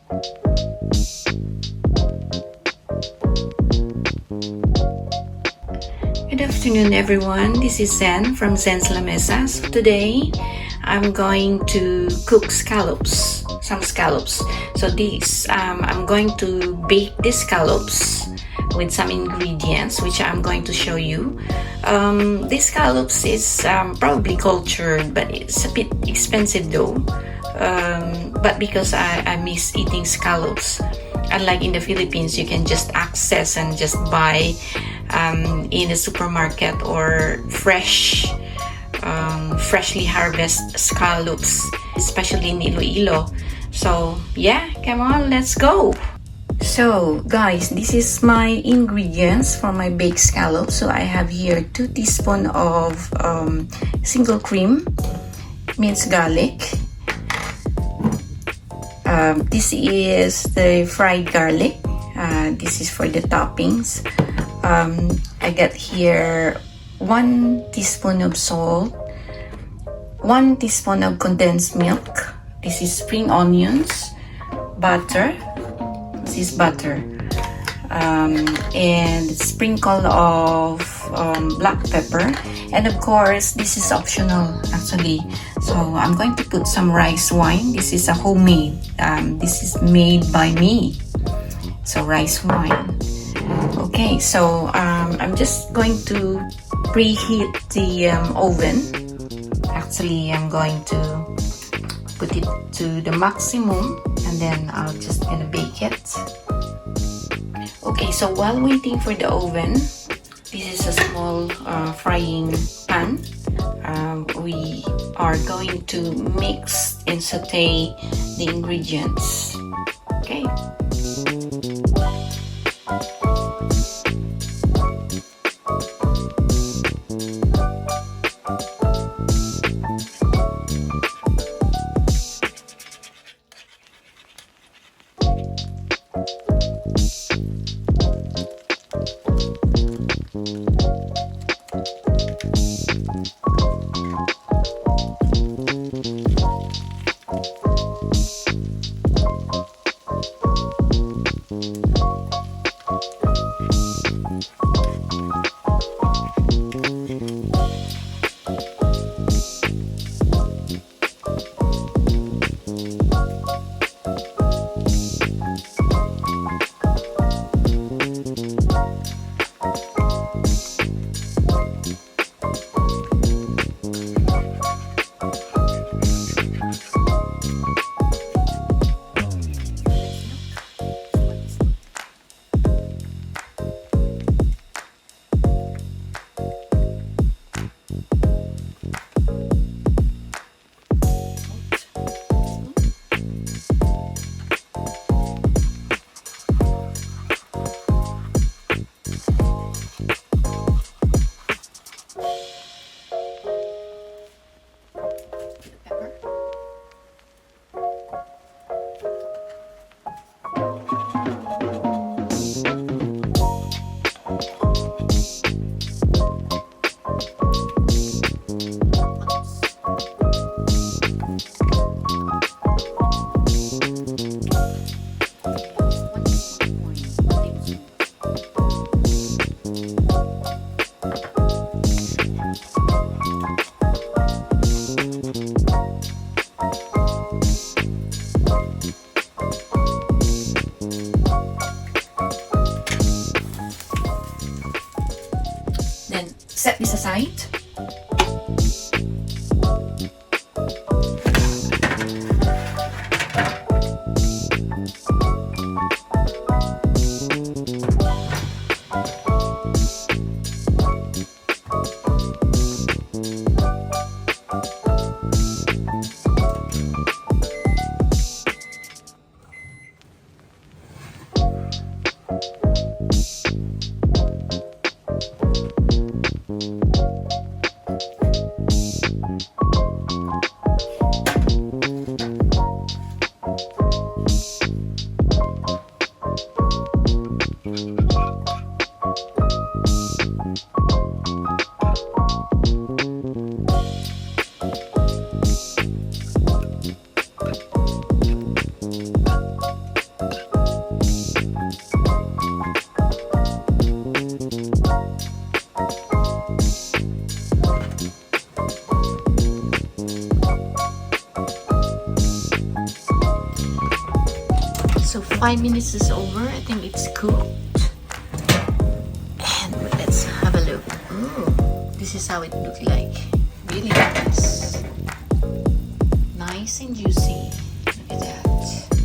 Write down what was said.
Good afternoon, everyone. This is Zen from Zen's La Mesa. So today I'm going to cook scallops, some scallops. So I'm going to bake these scallops with some ingredients which I'm going to show you. This scallops is probably cultured, but it's a bit expensive though. But because I miss eating scallops, unlike in the Philippines, you can just access and just buy in a supermarket or freshly harvested scallops, especially in Iloilo. So yeah, come on, let's go. So guys, this is my ingredients for my baked scallops. So I have here 2 teaspoons of single cream, minced garlic. This is the fried garlic. This is for the toppings. I got here 1 teaspoon of salt, 1 teaspoon of condensed milk. This is spring onions, butter. This is butter, and sprinkle of black pepper, and of course this is optional actually. So I'm going to put some rice wine. This is a homemade. This is made by me. So rice wine. Okay, so I'm just going to preheat the oven. Actually, I'm going to put it to the maximum and then I'm just gonna bake it. Okay, so while waiting for the oven, this is a small frying pan. We are going to mix and saute the ingredients. Okay. Then set this aside. So 5 minutes is over. I think it's cooked. And let's have a look. Ooh, this is how it looks like. Really nice. Nice and juicy. Look at that.